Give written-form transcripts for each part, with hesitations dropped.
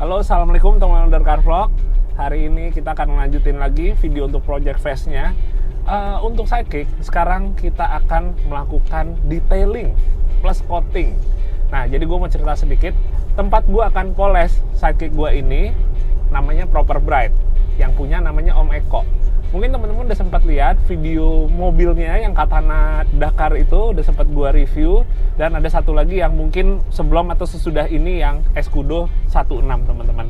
Halo, assalamualaikum teman-teman dari Car Vlog. Hari ini kita akan melanjutin lagi video untuk Project Fest-nya. Untuk Sidekick, sekarang kita akan melakukan detailing plus coating. Nah, jadi gue mau cerita sedikit. Tempat gue akan poles Sidekick gue ini namanya Proper Bright, yang punya namanya Om Eko. Mungkin teman-teman udah sempat lihat video mobilnya yang Katana Dakar itu, udah sempat gua review. Dan ada satu lagi yang mungkin sebelum atau sesudah ini yang Escudo 16 teman-teman.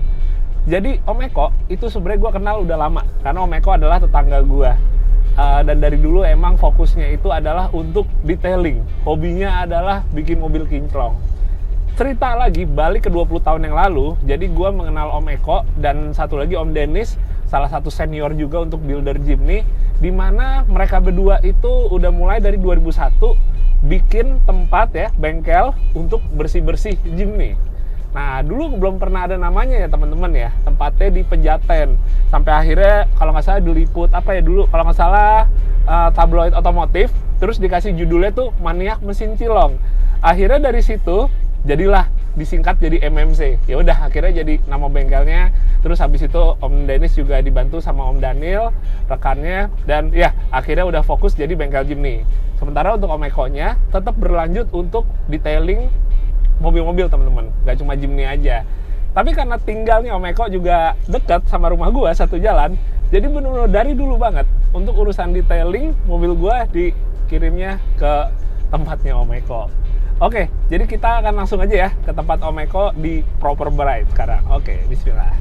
Jadi Om Eko itu sebenarnya gua kenal udah lama, karena Om Eko adalah tetangga gua. Dan dari dulu emang fokusnya itu adalah untuk detailing. Hobinya adalah bikin mobil kinclong. Cerita lagi, balik ke 20 tahun yang lalu, jadi gua mengenal Om Eko dan satu lagi Om Dennis, salah satu senior juga untuk builder Jimny, di mana mereka berdua itu udah mulai dari 2001 bikin tempat ya, bengkel untuk bersih-bersih Jimny. Nah, dulu belum pernah ada namanya ya teman-teman ya, tempatnya di Pejaten. Sampai akhirnya kalau nggak salah diliput apa ya dulu, kalau nggak salah tabloid otomotif, terus dikasih judulnya tuh Maniak Mesin Cilong. Akhirnya dari situ jadilah disingkat jadi MMC. Ya udah akhirnya jadi nama bengkelnya. Terus habis itu Om Dennis juga dibantu sama Om Daniel rekannya, dan ya akhirnya udah fokus jadi bengkel Jimny. Sementara untuk Om Eko-nya tetap berlanjut untuk detailing mobil-mobil teman-teman, nggak cuma Jimny aja. Tapi karena tinggalnya Om Eko juga dekat sama rumah gua satu jalan, jadi benar-benar dari dulu banget untuk urusan detailing mobil gua dikirimnya ke tempatnya Om Eko. Oke, jadi kita akan langsung aja ya ke tempat Om Eko di Proper Bright sekarang. Oke, bismillah.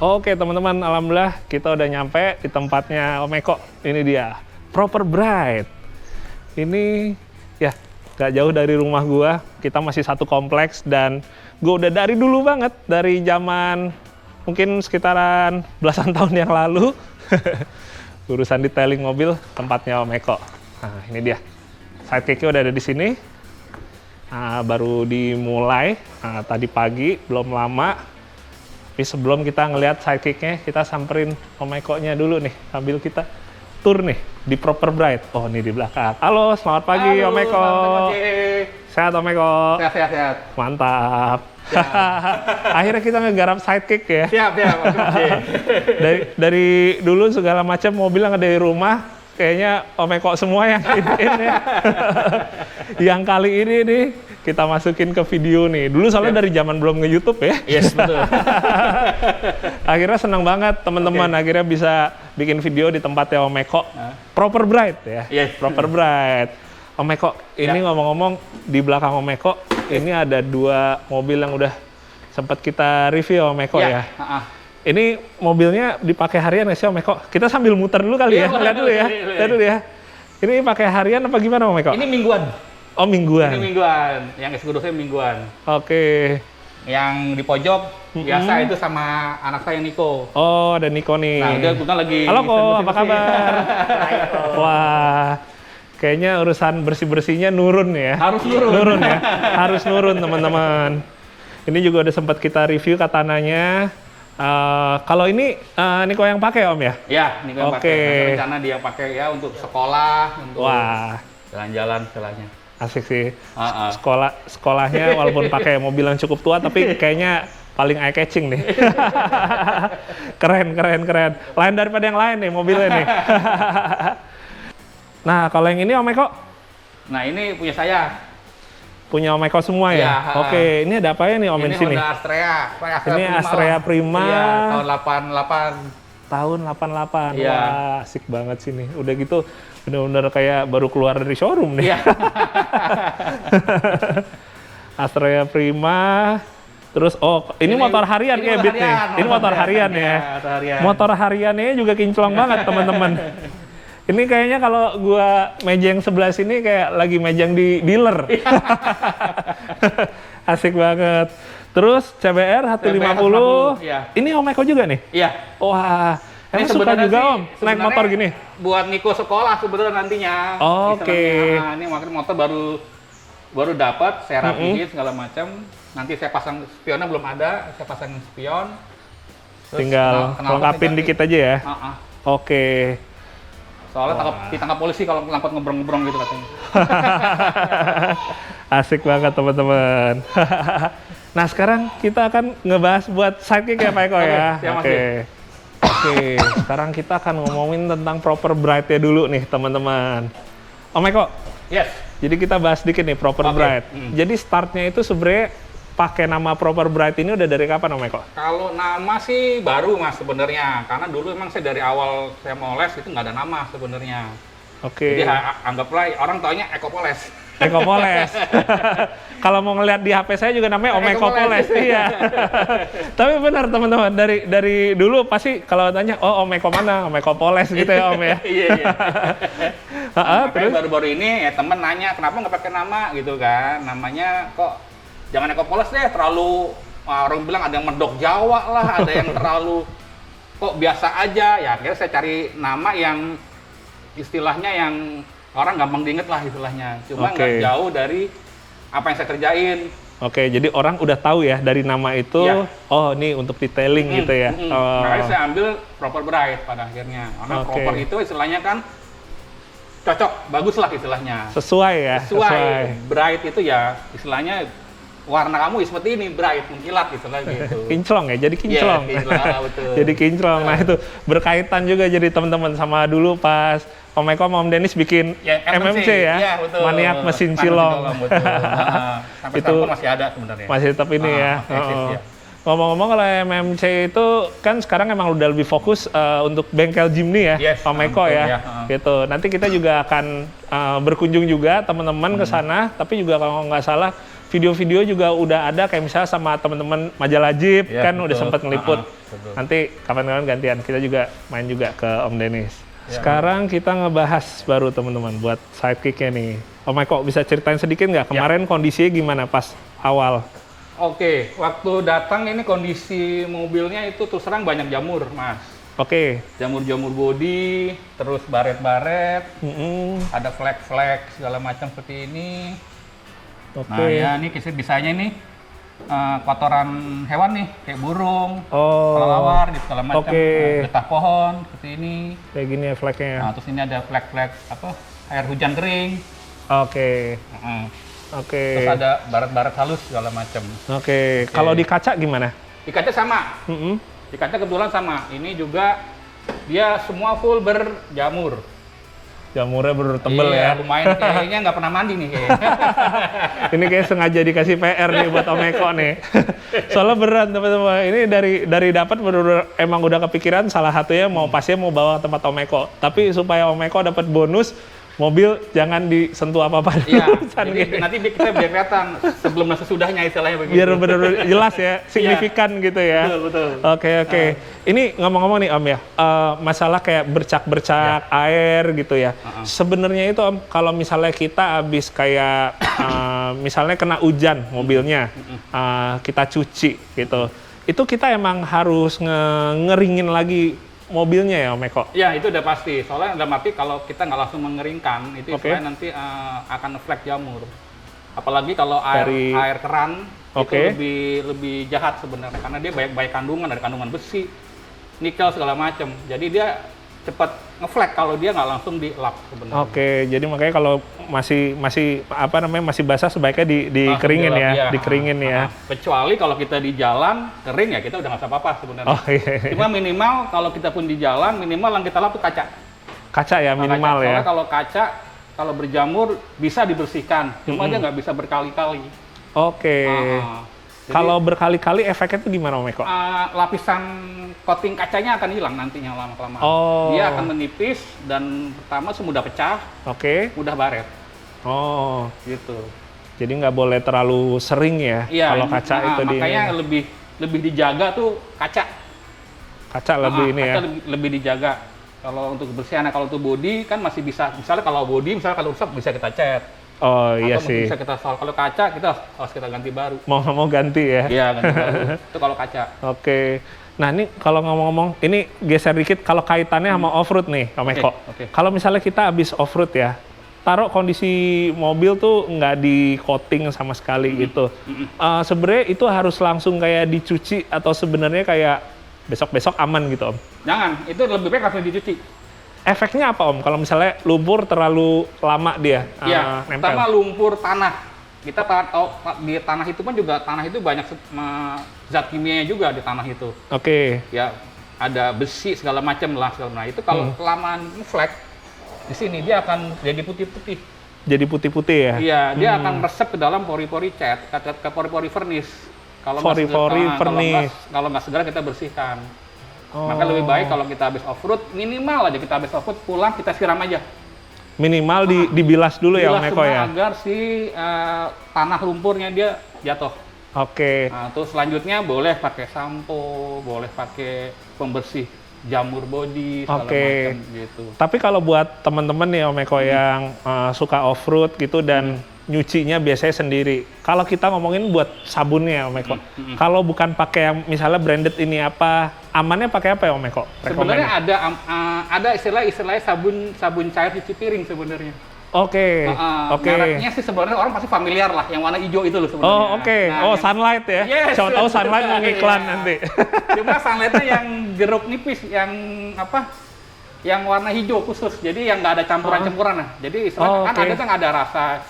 Oke teman-teman, alhamdulillah kita udah nyampe di tempatnya Om Eko. Ini dia, Proper Bright. Ini ya gak jauh dari rumah gua. Kita masih satu kompleks dan gua udah dari dulu banget, dari zaman mungkin sekitaran belasan tahun yang lalu urusan detailing mobil tempatnya Om Eko. Nah, ini dia. Sidekick-nya udah ada di sini. Baru dimulai tadi pagi, belum lama. Tapi sebelum kita ngelihat Sidekick-nya, kita samperin Om Eko-nya dulu nih, sambil kita tour nih di Proper Bright. Oh, ini di belakang. Halo, selamat pagi. Halo, Om Eko. Sehat Om Eko? Sehat. Mantap. Akhirnya kita ngegarap Sidekick ya. Siap. dari dulu segala macam mobil yang ada di rumah, kayaknya Om Eko semua yang iniin ya. Yang kali ini nih kita masukin ke video nih. Dulu soalnya dari zaman belum nge-YouTube ya. Yes, betul. Akhirnya senang banget teman-teman, akhirnya bisa bikin video di tempatnya Om Eko. Proper Bright ya. Yes. Proper Bright. Om Eko, ini ngomong-ngomong di belakang Om Eko, ini ada dua mobil yang udah sempat kita review Om Eko ya. Ini mobilnya dipakai harian nggak sih Om Eko? Kita sambil muter dulu kali ya, lihat dulu ya. Ini pakai harian apa gimana Om Eko? Ini mingguan. Oh, mingguan. Ini mingguan. Yang Escudo-nya mingguan. Oke. Yang di pojok biasa itu sama anak saya Niko. Oh, ada Niko nih. Nah, dia kebetulan lagi. Halo Ko, apa kabar? Wah, kayaknya urusan bersih-bersihnya nurun ya. Harus nurun. Nurun ya. Harus nurun teman-teman. Ini juga udah sempat kita review katananya. Kalau ini Niko yang pakai Om ya? Ya, Niko yang pakai. Rencana dia pakai ya untuk sekolah, untuk jalan-jalan istilahnya. Asik sih. Sekolahnya walaupun pakai mobil yang cukup tua, tapi kayaknya paling eye catching nih. Keren. Lain daripada yang lain nih mobilnya nih. Nah, kalau yang ini Om Eko? Nah, ini punya saya. Punya Om Eko semua ya? Oke, ini ada apa ya nih Om di sini? Ini Honda Astrea. Ini Astrea Prima. Iya, tahun 88. Tahun 88. Iya. Wah, asik banget sih nih. Udah gitu bener-bener kayak baru keluar dari showroom nih. Iya. Astrea Prima. Terus ini motor harian kayak Beat nih. Ini motor harian ya. Motor hariannya juga kinclong banget teman-teman. Ini kayaknya kalau gua mejeng sebelah sini kayak lagi mejeng di dealer. Asik banget. Terus CBR 150. Iya. Ini Om Eko juga nih? Iya. Wah, emang suka juga Om naik motor gini? Buat Niko sekolah sebetulnya nantinya. Oke. Nah, ini makanya motor baru dapat, saya rapihin segala macam. Nanti saya pasang spionnya belum ada, saya pasang spion. Tinggal lengkapin dikit aja ya. Oke. Soalnya ditangkap polisi kalau ngangkut ngebrong-ngebrong gitu katanya. Asik banget teman-teman. Nah sekarang kita akan ngebahas buat sidekick ya Pak Eko ya. Oke, sekarang kita akan ngomongin tentang proper bright-nya dulu nih teman-teman. Om Eko. Yes. Jadi kita bahas dikit nih proper bright. Jadi startnya itu sebenarnya pakai nama proper bright ini udah dari kapan Om Eko? Kalau nama sih baru Mas sebenarnya, karena dulu emang saya dari awal saya mau les itu nggak ada nama sebenarnya. Oke. Jadi anggaplah orang taunya Eko Poles. Eko Poles. Kalau mau ngeliat di HP saya juga namanya Om Eko Poles. Iya. Tapi benar teman-teman, dari dulu pasti kalau tanya, oh Om Eko mana? Om Eko Poles gitu ya Om ya. Iya. Terus baru-baru ini ya temen nanya kenapa nggak pakai nama gitu kan? Namanya kok jangan Eko Poles deh, terlalu orang bilang ada yang medok Jawa lah, ada yang terlalu kok biasa aja. Ya akhirnya saya cari nama yang istilahnya yang orang gampang diinget lah istilahnya. Cuma nggak jauh dari apa yang saya kerjain. Oke, jadi orang udah tahu ya dari nama itu, oh ini untuk detailing gitu ya. Makanya saya ambil proper bright pada akhirnya. Karena proper itu istilahnya kan cocok, bagus lah istilahnya. Sesuai ya? Sesuai. Bright itu ya istilahnya warna kamu seperti ini, bright, mengkilat gitu lah gitu. Kinclong ya, jadi kinclong. Yeah, kinclong, betul. Jadi kinclong. Nah itu berkaitan juga jadi teman-teman sama dulu pas Om Eko sama Om Dennis bikin MMC ya, yeah, betul. Maniak Mesin Cilong. Sampai itu sekarang masih ada sebenarnya. Masih tetap ini ya. Ngomong-ngomong kalau MMC itu kan sekarang emang udah lebih fokus untuk bengkel Jimny ya, Om Eko ya. Gitu. Nanti kita juga akan berkunjung juga teman-teman ke sana, tapi juga kalau nggak salah video-video juga udah ada kayak misalnya sama teman-teman majalah Jeep kan betul. Udah sempat ngeliput. Nanti kapan-kapan gantian kita juga main juga ke Om Dennis. Sekarang kita ngebahas baru teman-teman buat sidekicknya nih. Om Eko bisa ceritain sedikit nggak kemarin kondisinya gimana pas awal? Oke, waktu datang ini kondisi mobilnya itu terus terang banyak jamur, Mas. Jamur-jamur bodi, terus baret-baret, ada flek-flek segala macam seperti ini. Nah ya ini bisanya ini kotoran hewan nih, kayak burung, kelelawar, gitu segala macam, getah pohon seperti ini. Kayak gini ya fleknya. Nah terus ini ada flek-flek air hujan kering. Terus ada baret-baret halus segala macam. Kalau di kaca gimana? Di kaca sama. Di kaca kebetulan sama. Ini juga dia semua full berjamur. Jamurnya bertebel ya. Lumayan kayaknya nggak pernah mandi nih kayaknya. Ini kayak sengaja dikasih PR nih buat Om Eko nih. Soalnya berat teman-teman. Ini dari dapat emang udah kepikiran salah satunya mau pasnya mau bawa tempat Om Eko. Tapi supaya Om Eko dapat bonus mobil jangan disentuh apa-apa dulu. Iya, nanti kita biar kelihatan sebelum dan sesudahnya istilahnya begitu. Biar benar-benar jelas ya, signifikan gitu ya. Betul. Oke. Ini ngomong-ngomong nih Om ya, masalah kayak bercak-bercak air gitu ya. Sebenarnya itu Om, kalau misalnya kita habis kayak misalnya kena hujan mobilnya, kita cuci gitu. Itu kita emang harus ngeringin lagi mobilnya ya Om Eko? Ya itu udah pasti, soalnya dalam arti kalau kita nggak langsung mengeringkan itu istilahnya nanti akan flek jamur. Apalagi kalau air keran itu lebih jahat sebenarnya karena dia banyak kandungan, ada kandungan besi, nikel segala macam. Jadi dia cepat ngeflek kalau dia nggak langsung dilap sebenarnya. Jadi makanya kalau masih basah sebaiknya dikeringin ya, dikeringin ya. Kecuali kalau kita di jalan kering ya kita udah nggak usah apa-apa sebenarnya. Cuma minimal kalau kita pun di jalan minimal yang kita lap tuh kaca. Kaca ya minimal ya. Soalnya kalau kaca kalau berjamur bisa dibersihkan, cuma dia nggak bisa berkali-kali. Kalau berkali-kali efeknya itu gimana Om Eko? Lapisan coating kacanya akan hilang nantinya lama-kelamaan. Dia akan menipis dan pertama semudah pecah, mudah baret. Gitu. Jadi nggak boleh terlalu sering ya kalau kaca itu makanya lebih dijaga tuh kaca. Kaca lebih ini ya. Lebih dijaga. Kalau untuk kebersihan, kalau untuk bodi kan masih bisa. Misalnya kalau bodi, kalau rusak bisa kita cat. Iya sih. Bisa kita soal. Kalau kaca harus kita ganti baru. Mau ganti ya? Iya ganti baru. Itu kalau kaca. Nah ini kalau ngomong-ngomong, ini geser dikit kalau kaitannya sama off-road nih Om Eko. Kalau misalnya kita habis off-road ya, taruh kondisi mobil tuh nggak di coating sama sekali gitu. Sebenarnya itu harus langsung kayak dicuci atau sebenarnya kayak besok-besok aman gitu Om? Jangan, itu lebih baik langsung dicuci. Efeknya apa Om? Kalau misalnya lumpur terlalu lama dia Ya, nempel? pertama lumpur tanah. Kita tahu di tanah itu pun juga tanah itu banyak zat kimianya juga di tanah itu. Oke. Ya, ada besi segala macam lah. Nah itu kalau kelamaan ngeflek di sini dia akan jadi putih-putih. Jadi putih-putih ya? Iya, dia akan meresap ke dalam pori-pori cat, ke pori-pori vernis. Pori-pori vernis. Kalau nggak segera kita bersihkan. Oh. Maka lebih baik kalau kita habis off-road, minimal aja kita habis off-road pulang kita siram aja. Minimal dibilas dulu ya Om Bilas Eko semua ya? agar si tanah lumpurnya dia jatuh. Oke. Nah, terus selanjutnya boleh pakai sampo, boleh pakai pembersih jamur body segala macam gitu. Tapi kalau buat teman-teman nih Om Eko yang suka off-road gitu dan nyucinya biasanya sendiri. Kalau kita ngomongin buat sabunnya Om Eko, kalau bukan pakai yang misalnya branded ini apa, amannya pakai apa ya Om Eko? Sebenarnya ada istilahnya sabun cair cuci piring sebenarnya. Oke. Oke. Mereknya sih sebenarnya orang pasti familiar lah, yang warna hijau itu loh sebenarnya. Oh oke. Nah, Sunlight ya. Yes. Siapa tahu Sunlight mau ngiklan Iya. nanti. Cuma Sunlightnya yang jeruk nipis, yang apa? Yang warna hijau khusus, jadi yang nggak ada campuran-campuran nah. Jadi istilahnya kan ada rasa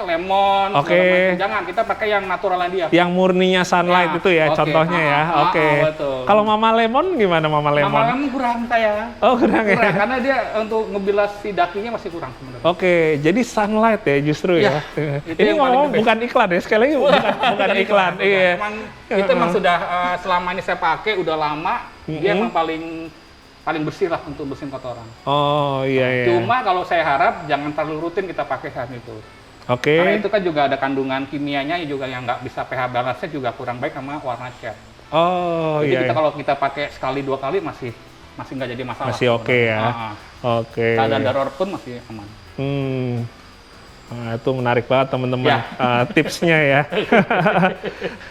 lemon, segala macam. Jangan, kita pakai yang naturalnya dia. Yang murninya Sunlight itu ya contohnya ya. Oke. Kalau Mama Lemon gimana Mama Lemon? Mama Lemon kurang saya. Oh kurang ya? Karena dia untuk ngebilas si dakinya masih kurang sebenarnya. Oke, jadi Sunlight ya justru ya. Ini ngomong bukan iklan ya, sekali lagi bukan iklan. Iya. Itu emang sudah selama ini saya pakai udah lama, dia emang paling bersih lah untuk bersihin kotoran. Oh iya. Cuma kalau saya harap jangan terlalu rutin kita pakai saat itu. Oke. Karena itu kan juga ada kandungan kimianya juga yang nggak bisa pH balance-nya juga kurang baik sama warna cat. Oh Jadi iya. kalau kita pakai sekali 2 kali masih nggak jadi masalah. Masih oke ya. Oke. Keadaan darurat pun masih aman. Nah, itu menarik banget teman-teman tipsnya ya.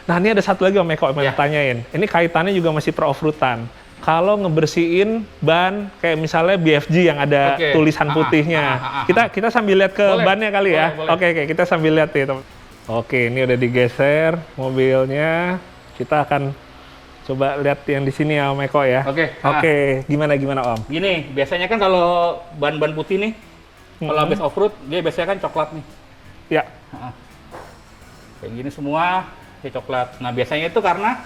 Nah ini ada satu lagi Om Eko yang tanyain. Ini kaitannya juga masih per off-roadan. Kalau ngebersihin ban kayak misalnya BFG yang ada tulisan putihnya, kita sambil lihat ke bannya kali ya. Oke, kita sambil lihat ya teman. Oke, ini udah digeser mobilnya. Kita akan coba lihat yang di sini ya Om Eko ya. Oke, gimana Om? Gini, biasanya kan kalau ban putih nih, kalau habis off-road dia biasanya kan coklat nih. Ya. Kayak gini semua dia coklat. Nah biasanya itu karena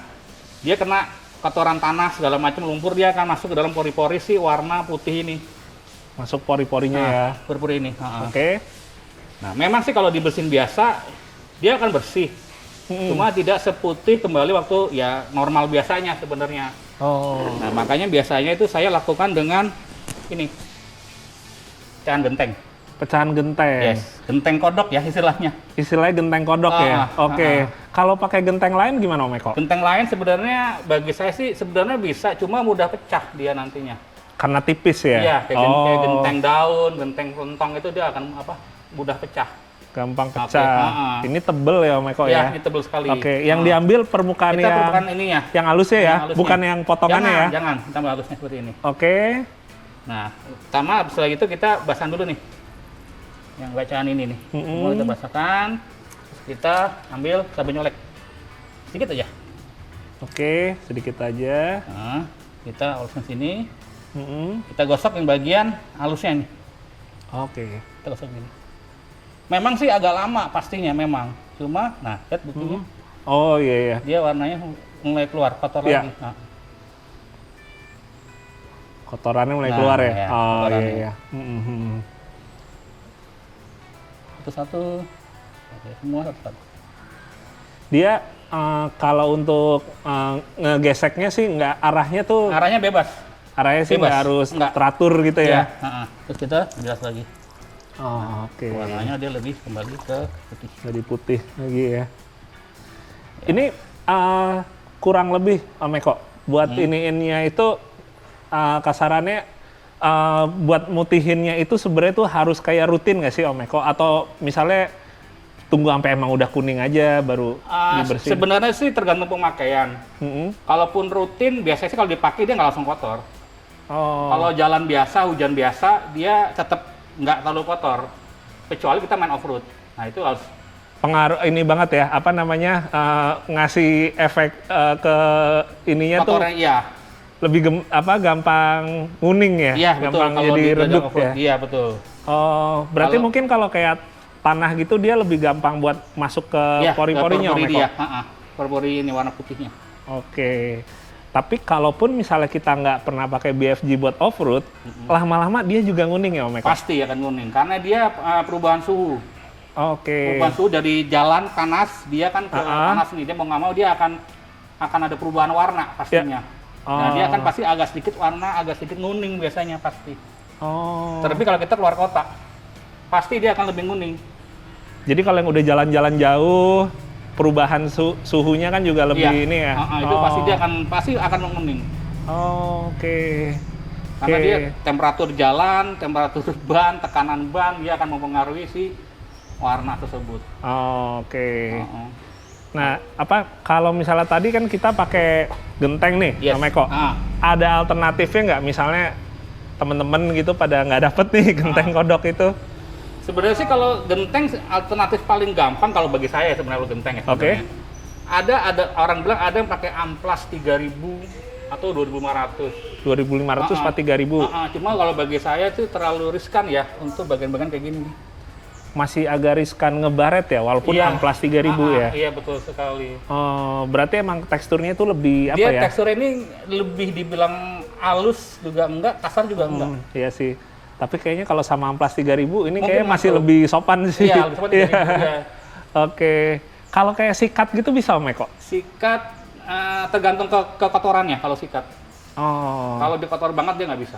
dia kena kotoran tanah segala macam, lumpur, dia akan masuk ke dalam pori-pori si warna putih ini. Masuk pori-porinya ya. Pori-pori ini. Oke. Nah memang sih kalau dibersihin biasa dia akan bersih. Cuma tidak seputih kembali waktu ya normal biasanya sebenarnya. Nah makanya biasanya itu saya lakukan dengan ini pecahan genteng. Pecahan genteng. Yes, genteng kodok ya istilahnya. Istilahnya genteng kodok ya. Oke. Kalau pakai genteng lain gimana Om Eko? Genteng lain sebenarnya bagi saya sih sebenarnya bisa, cuma mudah pecah dia nantinya. Karena tipis ya. Iya, kayak genteng daun, genteng lontong itu dia akan mudah pecah. Gampang pecah. Ini tebel ya Om Eko ya? Iya, ini tebel sekali. Oke, yang diambil permukaan permukaan ininya. Yang halusnya ya, bukan yang potongannya ya? Jangan, kita ambil halusnya seperti ini. Oke. Nah, pertama setelah itu kita basahan dulu nih. Yang bacaan ini nih. Semua kita basahkan. Terus kita ambil sabun nyolek. Sedikit aja. Oke, sedikit aja. Nah, kita olesin sini. Kita gosok yang bagian halusnya nih. Oke. Kita gosok gini. Memang sih agak lama pastinya memang. Cuma, nah, lihat buktinya. Oh iya. Dia warnanya mulai keluar, kotor lagi. Nah. Kotorannya mulai keluar ya? Ya, oh iya. Satu-satu. Oke, semua satu-satu. Dia kalau untuk ngegeseknya sih nggak arahnya tuh. Arahnya bebas. Arahnya sih nggak harus teratur gitu ya. Terus kita jelas lagi. Oke. Warnanya dia lebih kembali ke putih. Jadi putih lagi ya. Ini kurang lebih Om Eko buat iniinnya itu kasarannya buat mutihinnya itu sebenarnya tuh harus kayak rutin nggak sih Om Eko? Atau misalnya tunggu sampai emang udah kuning aja baru dibersihin? Sebenarnya sih tergantung pemakaian. Kalaupun rutin, biasanya sih kalau dipakai dia nggak langsung kotor. Kalau jalan biasa, hujan biasa, dia tetap nggak terlalu kotor. Kecuali kita main off-road. Nah itu harus pengaruh ini banget ya, apa namanya, ngasih efek ke ininya kotornya, tuh. iya. gampang nguning ya? Iya betul. Gampang Kalau jadi di redup off-road, ya? iya betul. Oh, berarti mungkin kalau kayak tanah gitu dia lebih gampang buat masuk ke Iya, pori-porinya, Om pori-pori Eko? dia. Pori-pori ini warna putihnya. Oke. Tapi kalaupun misalnya kita nggak pernah pakai BFG buat off-road, lama-lama dia juga nguning ya, Om Eko? Pasti akan kuning, karena dia perubahan suhu. Oke. Perubahan suhu dari jalan panas, dia kan ke panas nih, dia mau nggak mau dia akan ada perubahan warna pastinya. Nah dia kan pasti agak sedikit nguning biasanya pasti. Oh. Terlebih kalau kita keluar kota, pasti dia akan lebih nguning. Jadi kalau yang udah jalan-jalan jauh, perubahan suhunya kan juga lebih Iya. ini ya? Itu pasti akan menguning. Oh, oke. Karena dia temperatur jalan, temperatur ban, tekanan ban, dia akan mempengaruhi si warna tersebut. Oh, oke. Nah, kalau misalnya tadi kan kita pakai genteng nih, Yes. Om Eko. Ada alternatifnya nggak? Misalnya temen-temen gitu pada nggak dapet nih genteng kodok itu? Sebenarnya sih kalau genteng alternatif paling gampang kalau bagi saya sebenarnya lo genteng ya. Oke. Ada orang bilang ada yang pakai amplas 3.000 atau 2.500. 2.500 atau 3.000? Cuma kalau bagi saya itu terlalu riskan ya untuk bagian-bagian kayak gini. Masih agak riskan ngebaret ya, walaupun amplas 3.000 ya? Iya betul sekali. Oh, berarti emang teksturnya itu lebih apa Dia ya? teksturnya ini lebih dibilang halus juga enggak, kasar juga enggak. Iya sih. Tapi kayaknya kalau sama amplas 3.000 ini Mungkin kayaknya masih masuk. lebih sopan sih. Iya, lebih sopan 3.000, iya. Oke. Kalau kayak sikat gitu bisa, Om Eko? Sikat tergantung ke kotorannya kalau sikat. Oh. Kalau di kotor banget dia nggak bisa.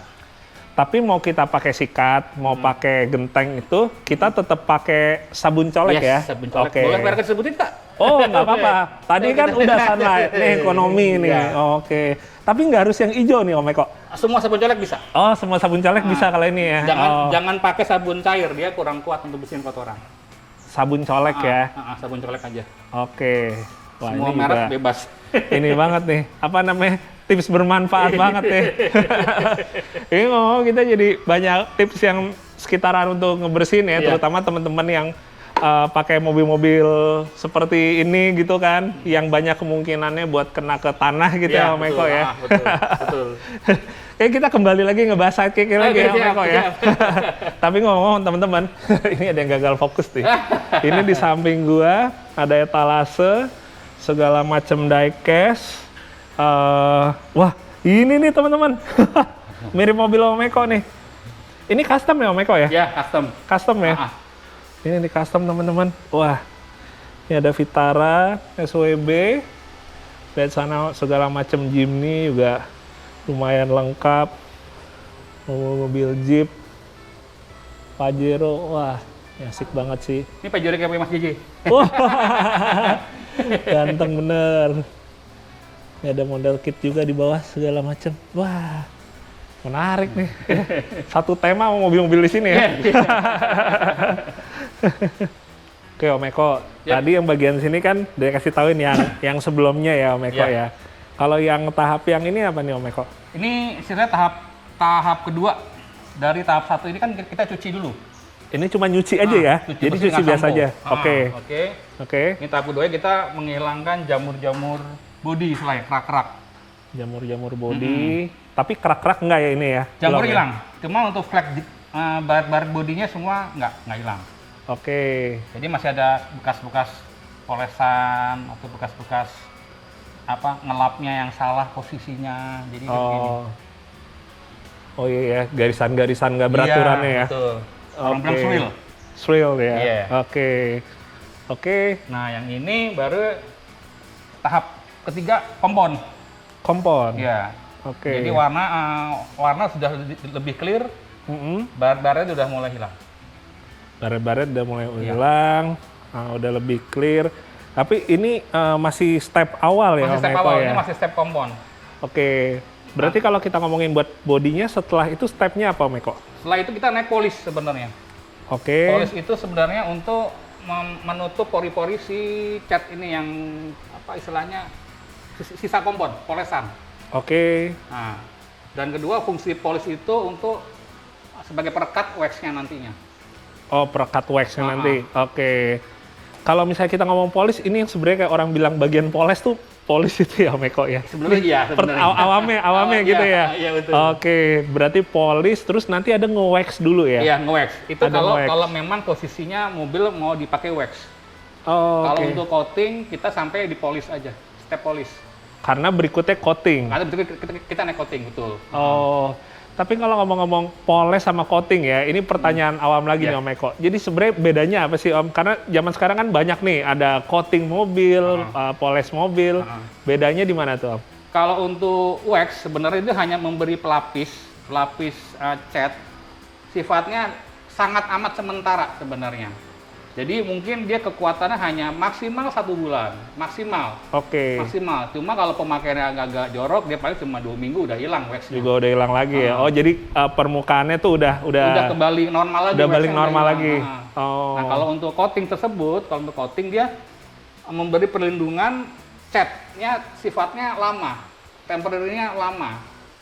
Tapi mau kita pakai sikat, mau pakai genteng itu, kita tetap pakai sabun colek ya? Sabun colek. Oke. Boleh merek sebutin tak? Oh, nggak apa-apa. Tadi kan udah sunlight, nih ekonomi nih. Iya. Oke. Tapi nggak harus yang hijau nih, Om Eko? Semua sabun colek bisa. Oh, semua sabun colek bisa kalau ini ya? Jangan pakai sabun cair, dia kurang kuat untuk bersihin kotoran. Sabun colek ya? Sabun colek aja. Oke. Wah, Semua ini merek juga bebas. ini banget nih, apa namanya, tips bermanfaat banget nih. Ini ngomong kita jadi banyak tips yang sekitaran untuk ngebersihin ya, terutama teman-teman yang pakai mobil-mobil seperti ini gitu kan, yang banyak kemungkinannya buat kena ke tanah gitu ya, Om Eko ya. Betul. Kayak kita kembali lagi ngebahas sidekick lagi ya, Om siap, Eko ya. Tapi ngomong-ngomong teman-teman, ini ada yang gagal fokus nih. Ini di samping gua ada etalase, segala macam diecast. Wah, ini nih teman-teman. Mirip mobil Om Eko nih. Ini custom ya, Om Eko ya? Ya, custom. Custom ya? Ini di custom teman-teman. Wah, ini ada Vitara, SWB, lihat sana segala macam Jimny juga lumayan lengkap. Mobil Jeep, Pajero, wah, asik banget sih. Ini Pajero kayak punya Mas JJ. Wah, ganteng bener. Ini ada model kit juga di bawah segala macam. Wah, menarik nih. Satu tema sama mobil-mobil di sini ya. Oke, Om Eko. Tadi yang bagian sini kan udah kasih tauin yang sebelumnya ya, Om Eko ya. Kalau yang tahap yang ini apa nih, Om Eko? Ini istilahnya tahap kedua dari tahap satu ini kan kita cuci dulu. Ini cuma nyuci aja ya? Jadi cuci biasa aja? Oke. Ini tahap kedua kita menghilangkan jamur-jamur bodi istilahnya, kerak-kerak. Jamur-jamur bodi, tapi kerak-kerak enggak ya ini ya? Jamur Belum hilang, cuma untuk flek baret-baret bodinya semua nggak hilang. Oke. Jadi masih ada bekas-bekas polesan atau bekas-bekas ngelapnya yang salah posisinya. Jadi begini. Oh iya ya, garisan-garisan nggak beraturannya ya? Betul. Orang bilang swirl. Swirl ya? Iya. Oke. Nah yang ini baru tahap ketiga kompon. Kompon? Iya. Oke. Jadi warna sudah lebih clear, baret-baretnya sudah mulai hilang. Baret-baret udah mulai hilang, udah lebih clear. Tapi ini masih step awal ya, Masih step Om Eko awal, ya? ini masih step kompon. Oke. Berarti kalau kita ngomongin buat bodinya, setelah itu stepnya apa, Om Eko? Setelah itu kita naik polish sebenarnya. Oke. Polish itu sebenarnya untuk menutup pori-pori si cat ini yang istilahnya sisa kompon, polesan. Oke. Nah, dan kedua fungsi polish itu untuk sebagai perekat waxnya nantinya. Oh, perekat waxnya nanti. Oke. Kalau misalnya kita ngomong polis, ini yang sebenarnya kayak orang bilang bagian poles tuh polis itu ya, Meko ya? Sebenarnya iya, sebenarnya. Awamnya gitu ya? Iya, betul. Oke, berarti polis, terus nanti ada nge-wax dulu ya? Iya, nge-wax. Itu Ada nge-wax. kalau memang posisinya mobil mau dipakai wax. Oh, Kalau oke. untuk coating, kita sampai di polish aja, step polish. Karena berikutnya coating. Karena kita naik coating, betul. Oh, tapi kalau ngomong-ngomong poles sama coating ya, ini pertanyaan awam lagi nih Om Eko. Jadi sebenarnya bedanya apa sih Om? Karena zaman sekarang kan banyak nih, ada coating mobil, poles mobil. Bedanya di mana tuh Om? Kalau untuk wax, sebenarnya itu hanya memberi pelapis cat. Sifatnya sangat amat sementara sebenarnya. Jadi mungkin dia kekuatannya hanya maksimal 1 bulan, maksimal. Oke. Maksimal. Cuma kalau pemakaiannya agak jorok, dia paling cuma 2 minggu udah hilang waxnya. Juga udah hilang lagi ya. Oh, jadi permukaannya tuh udah kembali normal lagi. udah balik waxnya normal udah lagi. hilang. Oh. Nah, kalau untuk coating tersebut, kalau untuk coating dia memberi perlindungan catnya sifatnya lama, temporary-nya lama.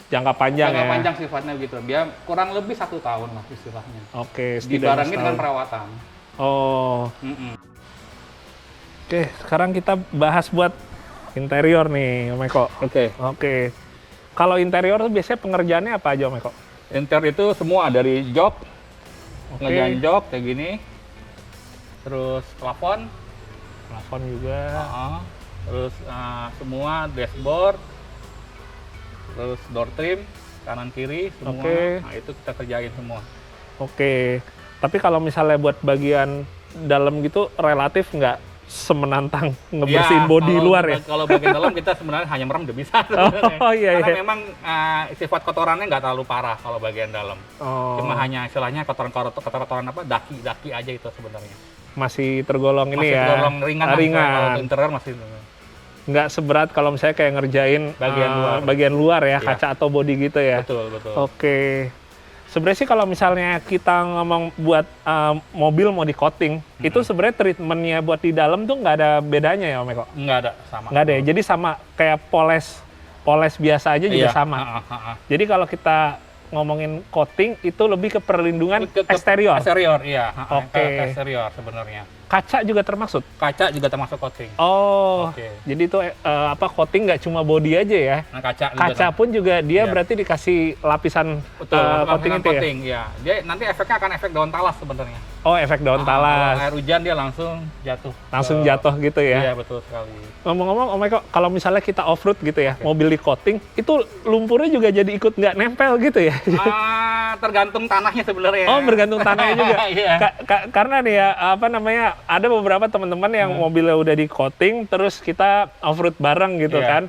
Jangka panjang Jangka ya. panjang sifatnya gitu. Dia kurang lebih 1 tahun lah istilahnya. Oke, setidaknya Dibarengi dengan setahun. perawatan. Oh. Mm-mm. Oke, sekarang kita bahas buat interior nih, Om Eko. Oke. Kalau interior tuh biasanya pengerjaannya apa aja, Om Eko? Interior itu semua dari jok, Oke. ngerjain jok kayak gini, terus plafon, Plafon juga. terus semua dashboard, terus door trim kanan kiri semua. Oke. Nah itu kita kerjain semua. Oke. Tapi kalau misalnya buat bagian dalam gitu relatif nggak semenantang ngebersihin Ya, body kalau- luar ya? Kalau bagian dalam kita sebenarnya hanya merem udah bisa. Oh, iya, Karena iya. memang sifat kotorannya nggak terlalu parah kalau bagian dalam. Oh, Cuma hanya istilahnya kotoran apa daki aja itu sebenarnya. masih tergolong ini Masih ya? tergolong ringan. lah, Ringan. Kalau untuk interior masih Nggak seberat kalau misalnya kayak ngerjain bagian luar ya, Iya. kaca atau body gitu ya? betul. Oke. Sebenarnya sih kalau misalnya kita ngomong buat mobil mau di coating, itu sebenarnya treatmentnya buat di dalam tuh nggak ada bedanya ya Om Eko? Nggak ada sama. Nggak ada ya? Jadi sama kayak poles biasa aja juga Iya, sama? Jadi kalau kita ngomongin coating itu lebih ke perlindungan eksterior. Eksterior, iya. Oke. Ke eksterior sebenarnya. Kaca juga termaksud? Kaca juga termasuk coating. Oh, Oke. jadi itu coating nggak cuma body aja ya? Nah, kaca juga Kaca pun juga dia Iya. berarti dikasih lapisan betul, coating itu ya? coating, ya. Dia nanti efeknya akan efek daun talas sebenarnya. Oh, efek daun Kalau talas. air hujan dia langsung jatuh. Langsung ke- jatuh gitu ya? Iya, betul sekali. Ngomong-ngomong, Om Eko, kalau misalnya kita off-road gitu ya, mobil di coating, itu lumpurnya juga jadi ikut nggak nempel gitu ya? Tergantung tanahnya sebenarnya. Oh, bergantung tanahnya juga. Iya. Karena nih ya, ada beberapa teman-teman yang mobilnya udah di coating, terus kita off-road bareng gitu Iya. kan.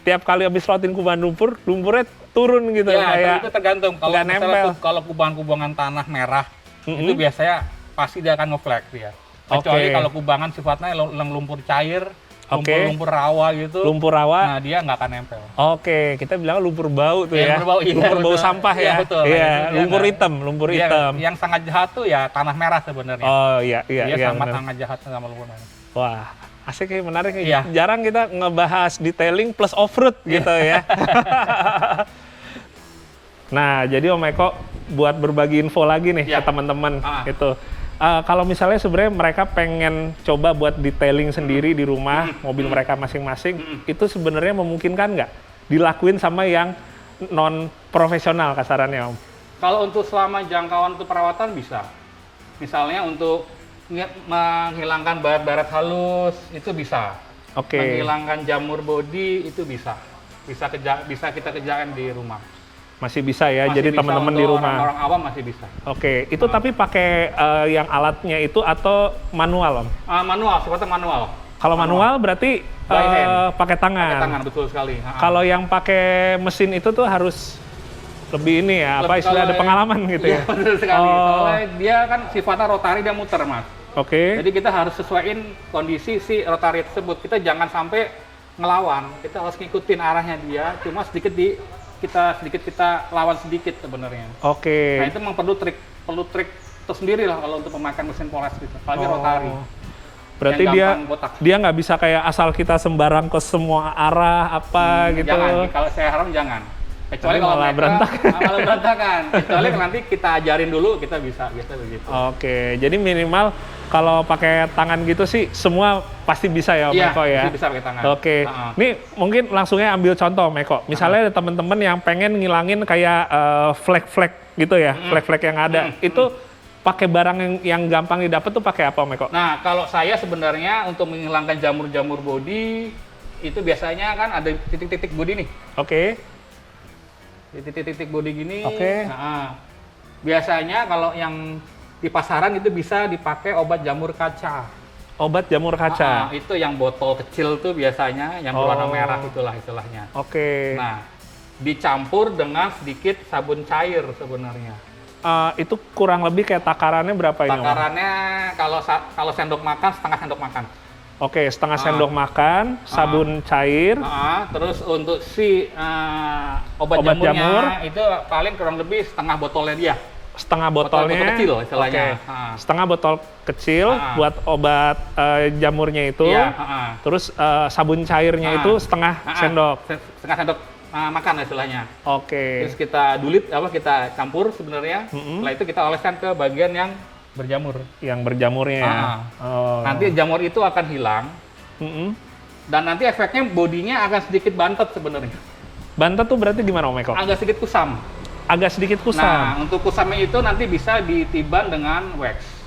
Tiap kali habis lewatin kubangan lumpur, lumpurnya turun gitu. Iya, kayak itu tergantung. Kalau nggak misalnya nempel. kalau kubangan-kubangan tanah merah, itu biasanya pasti dia akan nge-flag dia. Kecuali Oke. kalau kubangan sifatnya lumpur cair, Oke. lumpur rawa gitu. lumpur rawa. Nah, dia nggak akan nempel. Oke, kita bilang lumpur bau tuh ya. Iya, lumpur bau, iya, lumpur bau betul. sampah Iya, ya. betul. Iya, Nah, itu dia lumpur nggak- hitam, lumpur Iya, hitam. yang sangat jahat tuh ya tanah merah sebenarnya. Oh iya, iya, Dia iya. sangat benar. sangat jahat sama lumpur merah. Wah, asik ya, menarik ya. Iya. Jarang kita ngebahas detailing plus off-road gitu ya. Nah, jadi Om Eko buat berbagi info lagi nih Iya. ke teman-teman Ah. gitu. Kalau misalnya sebenarnya mereka pengen coba buat detailing sendiri di rumah mobil mereka masing-masing, itu sebenarnya memungkinkan nggak dilakuin sama yang non profesional kasarannya Om? Kalau untuk selama jangkauan untuk perawatan bisa. Misalnya untuk menghilangkan baret-baret halus itu bisa. Oke. Menghilangkan jamur body itu bisa. Bisa kita kerjakan di rumah. Masih bisa ya, Masih jadi bisa teman-teman untuk di rumah. Orang-orang awam masih bisa. Oke, itu tapi pakai yang alatnya itu atau manual Om? Manual, sifatnya manual. Kalau manual berarti By hand. pakai tangan. Pakai tangan, betul sekali. Kalau yang pakai mesin itu tuh harus lebih ini ya, apa istilah ada pengalaman gitu Iya, ya? betul sekali. Oh. Soalnya dia kan sifatnya rotari, dia muter, Mas. Oke. Jadi kita harus sesuaiin kondisi si rotari tersebut. Kita jangan sampai ngelawan. Kita harus ngikutin arahnya dia. Cuma sedikit kita lawan sedikit sebenarnya. Oke. Nah itu memang perlu trik tersendiri lah kalau untuk pemakaian mesin poles gitu. Apalagi rotari. Berarti yang dia gampang botak. dia nggak bisa kayak asal kita sembarang ke semua arah apa gitu. Jangan. Kalau saya harap jangan. Kecuali Nanti kalau malah mereka berantakan. malah berantakan. Kecuali nanti kita ajarin dulu kita bisa gitu begitu. Oke, jadi minimal kalau pakai tangan gitu sih semua pasti bisa ya Om Iya, Eko ya. pasti bisa pakai tangan. Oke. Ini mungkin langsungnya ambil contoh Om Eko. Misalnya ada teman-teman yang pengen ngilangin kayak flag-flag gitu ya, flag-flag yang ada. Itu pakai barang yang gampang didapat tuh pakai apa Om Eko? Nah, kalau saya sebenarnya untuk menghilangkan jamur-jamur body itu biasanya kan ada titik-titik body nih. Oke. Titik-titik body gini. Oke. Nah, biasanya kalau yang di pasaran itu bisa dipakai obat jamur kaca. Obat jamur kaca. Itu yang botol kecil tuh biasanya, yang berwarna merah itulah istilahnya. Oke. Nah, dicampur dengan sedikit sabun cair sebenarnya. Itu kurang lebih kayak takarannya berapa ini Om? Takarannya kalau sendok makan, setengah sendok makan. Oke, setengah sendok makan, sabun cair. Terus untuk si obat jamurnya jamur itu paling kurang lebih setengah botolnya dia. Setengah botolnya. Botol kecil istilahnya. Setengah botol kecil buat obat jamurnya itu. Iya, Terus sabun cairnya itu setengah sendok. Setengah sendok makan istilahnya. Oke. Terus kita kita campur sebenarnya. Setelah itu kita oleskan ke bagian yang berjamur. Yang berjamurnya ya. Nanti jamur itu akan hilang. Dan nanti efeknya bodinya akan sedikit bantet sebenarnya. Bantet tuh berarti gimana Om Eko? Agak sedikit kusam. Agak sedikit kusam. Nah, untuk kusamnya itu nanti bisa ditiban dengan wax.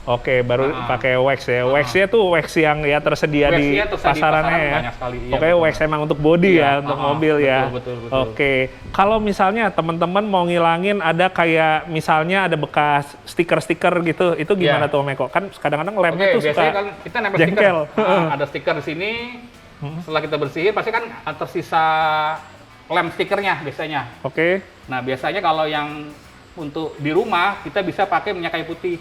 Oke, baru pakai wax ya. Waxnya tuh wax yang ya tersedia di pasarannya ya. Banyak sekali. Oke, wax emang untuk body ya, untuk mobil ya. Betul. Oke, kalau misalnya teman-teman mau ngilangin ada kayak misalnya ada bekas stiker-stiker gitu, itu gimana tuh Om Eko? Kan kadang-kadang lemnya tuh biasanya suka kan kita nempel jengkel. stiker. Ada stiker di sini. Setelah kita bersihin pasti kan tersisa lem stikernya biasanya. Oke. Nah, biasanya kalau yang untuk di rumah kita bisa pakai minyak kayu putih.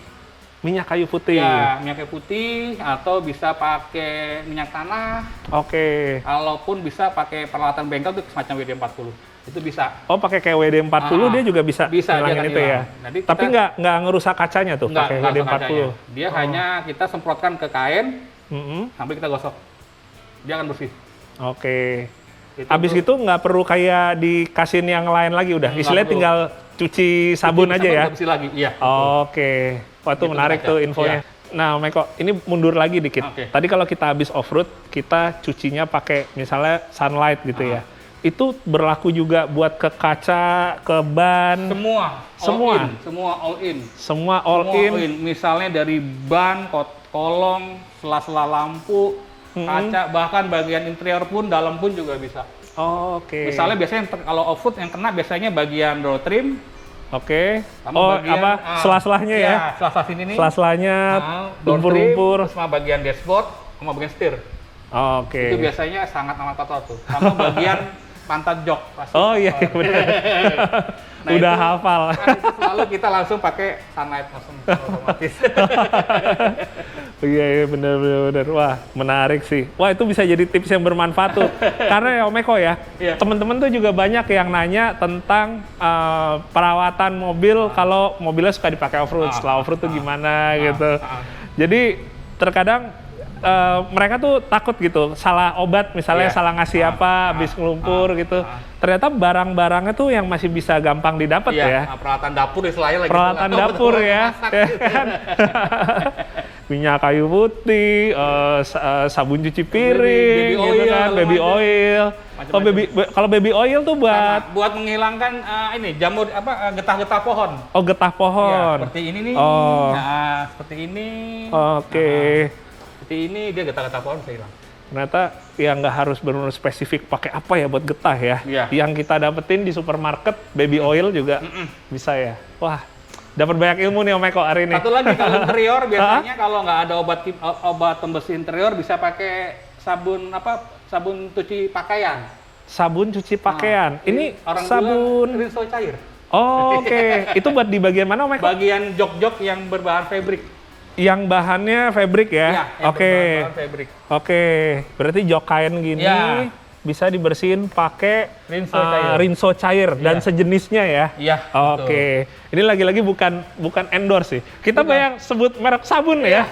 Minyak kayu putih. Ya, minyak kayu putih atau bisa pakai minyak tanah. Oke. Kalaupun bisa pakai peralatan bengkel tuh semacam WD-40. Itu bisa. Oh, pakai kayak WD-40 dia juga bisa ngilangin itu ya. Nanti tapi nggak ngerusak kacanya tuh pakai WD-40. Dia hanya kita semprotkan ke kain sampai kita gosok. Dia akan bersih. Oke. Habis itu nggak perlu kayak dikasihin yang lain lagi udah. Istilahnya tinggal cuci sabun aja ya. Bersih lagi, iya. Oke. Wah, itu menarik tuh infonya. Iya. Nah, Om Eko, ini mundur lagi dikit. Tadi kalau kita habis off-road, kita cucinya pakai misalnya sunlight gitu ya. Itu berlaku juga buat ke kaca, ke ban. Semua all in. Misalnya dari ban, kolong, sela-sela lampu, kaca, bahkan bagian interior pun, dalam pun juga bisa. Oke. Misalnya biasanya kalau off-road yang kena biasanya bagian door trim. Oke. Sela-selahnya ya? Sela-sela sini nih. Sela-selahnya, lumpur-lumpur. Sama bagian dashboard, sama bagian setir. Oke. Itu biasanya sangat amat kotor tuh. Sama bagian pantat jok. Pasti. Oh iya, benar. Nah, udah itu, hafal. Itu selalu kita langsung pakai sunlight langsung otomatis. Iya, benar. Wah, menarik sih. Wah, itu bisa jadi tips yang bermanfaat tuh. Karena ya Om Eko ya, teman-teman tuh juga banyak yang nanya tentang perawatan mobil kalau mobilnya suka dipakai off-road. Setelah off-road tuh gimana gitu. Jadi terkadang mereka tuh takut gitu, salah obat misalnya salah ngasih apa, habis ngelumpur gitu. Ternyata barang-barangnya tuh yang masih bisa gampang didapat ya. Peralatan dapur istilahnya lagi. Peralatan dapur ya. Minyak kayu putih, sabun cuci piring, gitu kan, baby oil. Kalau baby oil tuh buat menghilangkan jamur getah-getah pohon. Oh, getah pohon. Ya, seperti ini nih. Nah, seperti ini. Oke. Seperti ini dia getah-getah pohon bisa hilang. Ternyata ya nggak harus benar-benar spesifik pakai apa ya buat getah ya. Yang kita dapetin di supermarket baby oil juga bisa ya. Wah, dapat banyak ilmu nih Om Eko hari ini. Satu lagi kalau interior biasanya kalau nggak ada obat pembersih interior bisa pakai sabun cuci pakaian. Sabun cuci pakaian. Ini orang sabun rinso cair. Oh, oke. Itu buat di bagian mana Om Eko? Bagian jok-jok yang berbahan fabric. Yang bahannya fabric ya? Oke. Oke. Berarti jok kain gini bisa dibersihin pakai rinso cair dan sejenisnya ya? Iya. Oke. Ini lagi-lagi bukan endorse sih. Kita banyak sebut merek sabun ya.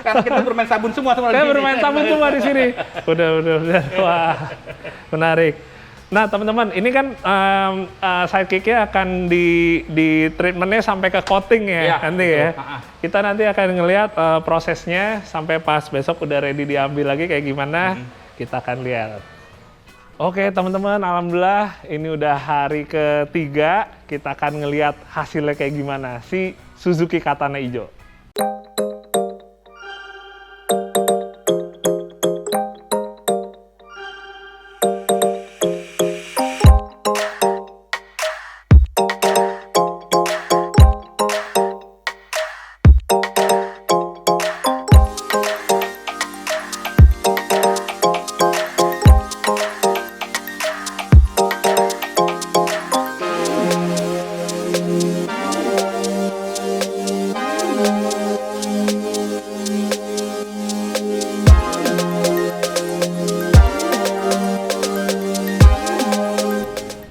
Karena kita bermain sabun semua. Kita bermain sabun semua di sini. Udah. Wah, menarik. Nah teman-teman, ini kan sidekicknya akan di treatmentnya sampai ke coating ya, nanti betul. ya. Kita nanti akan ngelihat prosesnya sampai pas besok udah ready diambil lagi kayak gimana, kita akan lihat. Oke teman-teman, alhamdulillah ini udah hari ketiga, kita akan ngelihat hasilnya kayak gimana si Suzuki Katana hijau.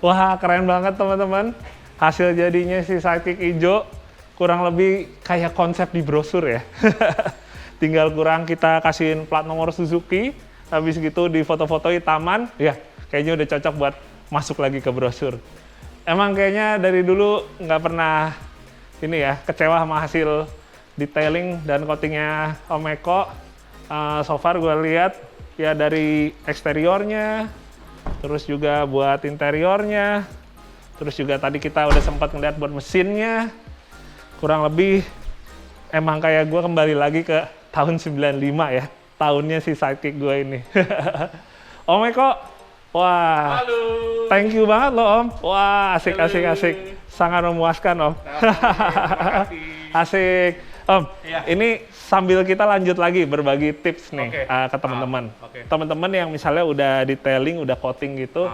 Wah, keren banget teman-teman. Hasil jadinya si sidekick hijau kurang lebih kayak konsep di brosur ya. Tinggal kurang kita kasihin plat nomor Suzuki, habis gitu di foto-fotoi taman, ya kayaknya udah cocok buat masuk lagi ke brosur. Emang kayaknya dari dulu nggak pernah ini ya, kecewa sama hasil detailing dan coatingnya Om Eko. So far gue lihat ya dari eksteriornya, terus juga buat interiornya, terus juga tadi kita udah sempat ngeliat buat mesinnya. Kurang lebih emang kayak gue kembali lagi ke tahun 95 ya, tahunnya si sidekick gue ini. Om Eko, wah, Halo. thank you banget loh Om. Wah, asik. Sangat memuaskan Om. Asik. Om, ini sambil kita lanjut lagi berbagi tips nih ke teman-teman. Teman-teman yang misalnya udah detailing, udah coating gitu,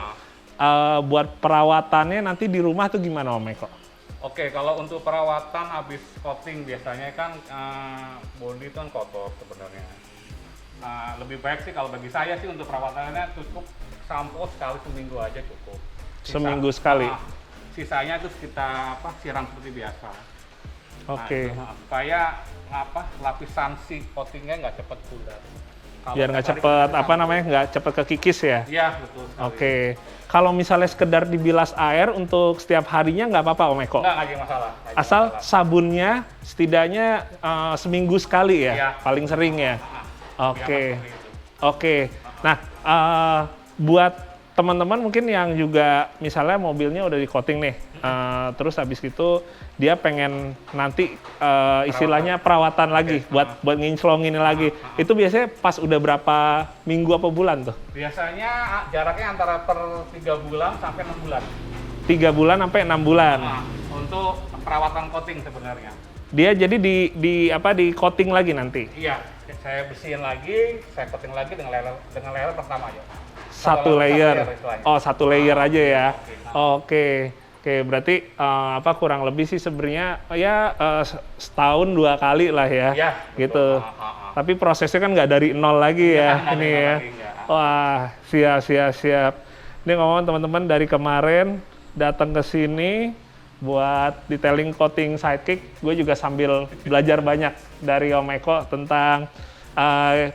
buat perawatannya nanti di rumah tuh gimana Om Eko? Oke, kalau untuk perawatan habis coating biasanya kan body itu kan kotor sebenarnya. Lebih baik sih kalau bagi saya sih untuk perawatannya cukup sampo sekali seminggu aja cukup. Seminggu sekali? Sisanya itu kita siram seperti biasa. Oke. Supaya lapisan si coatingnya nggak cepat pudar. Biar nggak cepet nggak cepet kekikis ya? Iya betul sekali. Oke. Kalau misalnya sekedar dibilas air untuk setiap harinya nggak apa-apa Om Eko? Nggak ada masalah. Asal sabunnya setidaknya seminggu sekali ya? Iya. Paling sering ya? Oke. Biar seperti itu. Oke. Nah, buat teman-teman mungkin yang juga misalnya mobilnya udah di coating nih, terus habis itu dia pengen nanti istilahnya perawatan lagi, buat nginclongin lagi. Itu biasanya pas udah berapa minggu apa bulan tuh? Biasanya jaraknya antara per 3 bulan sampai 6 bulan. 3 bulan sampai 6 bulan. Untuk perawatan coating sebenarnya. Dia jadi di coating lagi nanti? Iya, saya bersihin lagi, saya coating lagi dengan layer pertama aja. Satu layer. Satu layer aja ya. Oke, berarti kurang lebih sih sebenarnya ya setahun 2 kali lah ya. Iya, gitu. Tapi prosesnya kan nggak dari nol lagi ya ini ya. Wah, siap. Ini ngomong teman-teman dari kemarin datang ke sini buat detailing coating sidekick, gue juga sambil belajar banyak dari Om Eko tentang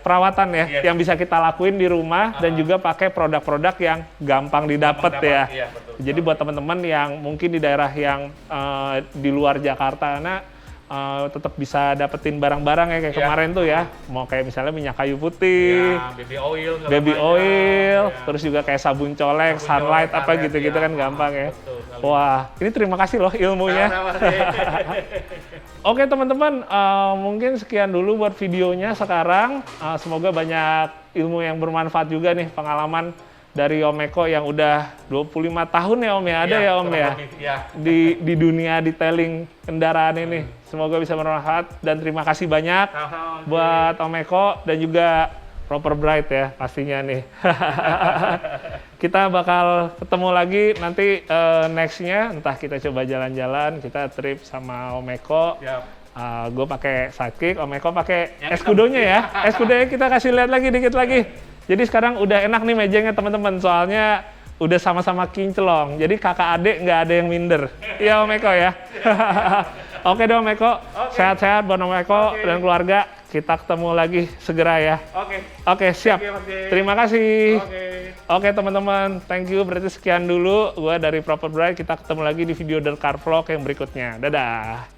perawatan ya, yang bisa kita lakuin di rumah dan juga pakai produk-produk yang gampang didapat ya. Iya, betul. Jadi buat teman-teman yang mungkin di daerah yang di luar Jakarta, tetap bisa dapetin barang-barang ya kayak kemarin tuh ya. Mau kayak misalnya minyak kayu putih, baby oil, terus juga kayak sabun colek, sunlight apa gitu-gitu kan gampang ya. Wah, ini terima kasih loh ilmunya. Oke teman-teman, mungkin sekian dulu buat videonya sekarang. Semoga banyak ilmu yang bermanfaat juga nih, pengalaman dari Om Eko yang udah 25 tahun ya Om ya, ada ya Om ya, di dunia detailing kendaraan ini. Semoga bisa bermanfaat dan terima kasih banyak buat Om Eko dan juga Proper Bright ya pastinya nih. Kita bakal ketemu lagi nanti next-nya, entah kita coba jalan-jalan, kita trip sama Om Eko. Gue pakai sidekick, Om Eko pakai Escudo-nya ya. Escudo-nya kita kasih lihat lagi dikit lagi. Jadi sekarang udah enak nih mejanya teman-teman, soalnya udah sama-sama kinclong. Jadi kakak adik nggak ada yang minder. Iya Om Eko ya. Oke dong Om Eko, sehat-sehat buat Om Eko dan keluarga. kita ketemu lagi segera ya. Oke. Oke, siap. Thank you, Mas Jay. Terima kasih. Oke. Oke teman-teman, thank you. Berarti sekian dulu gua dari Proper Bride. Kita ketemu lagi di video The Car Vlog yang berikutnya. Dadah.